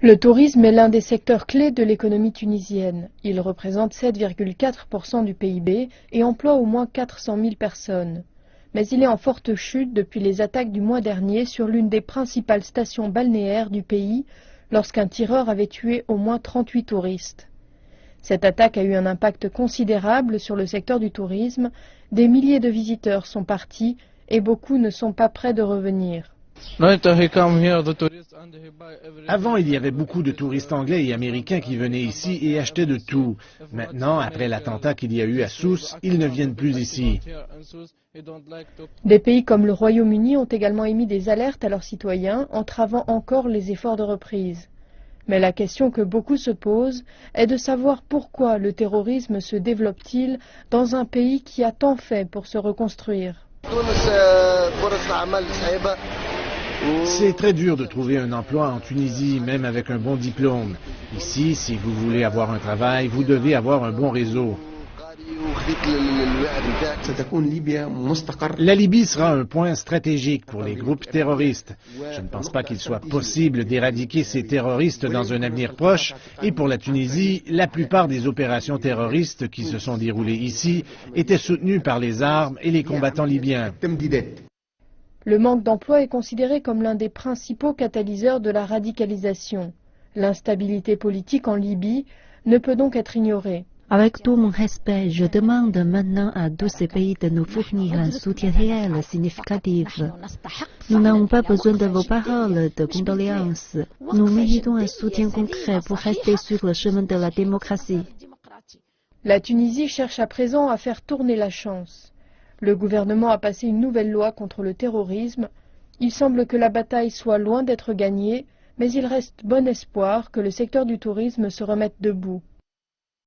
Le tourisme est l'un des secteurs clés de l'économie tunisienne. Il représente 7,4% du PIB et emploie au moins 400 000 personnes. Mais il est en forte chute depuis les attaques du mois dernier sur l'une des principales stations balnéaires du pays, lorsqu'un tireur avait tué au moins 38 touristes. Cette attaque a eu un impact considérable sur le secteur du tourisme. Des milliers de visiteurs sont partis et beaucoup ne sont pas prêts de revenir. Avant, il y avait beaucoup de touristes anglais et américains qui venaient ici et achetaient de tout. Maintenant, après l'attentat qu'il y a eu à Sousse, ils ne viennent plus ici. Des pays comme le Royaume-Uni ont également émis des alertes à leurs citoyens, entravant encore les efforts de reprise. Mais la question que beaucoup se posent est de savoir pourquoi le terrorisme se développe-t-il dans un pays qui a tant fait pour se reconstruire. C'est très dur de trouver un emploi en Tunisie, même avec un bon diplôme. Ici, si vous voulez avoir un travail, vous devez avoir un bon réseau. La Libye sera un point stratégique pour les groupes terroristes. Je ne pense pas qu'il soit possible d'éradiquer ces terroristes dans un avenir proche. Et pour la Tunisie, la plupart des opérations terroristes qui se sont déroulées ici étaient soutenues par les armes et les combattants libyens. Le manque d'emploi est considéré comme l'un des principaux catalyseurs de la radicalisation. L'instabilité politique en Libye ne peut donc être ignorée. Avec tout mon respect, je demande maintenant à tous ces pays de nous fournir un soutien réel, significatif. Nous n'avons pas besoin de vos paroles de condoléances. Nous méritons un soutien concret pour rester sur le chemin de la démocratie. La Tunisie cherche à présent à faire tourner la chance. Le gouvernement a passé une nouvelle loi contre le terrorisme. Il semble que la bataille soit loin d'être gagnée, mais il reste bon espoir que le secteur du tourisme se remette debout.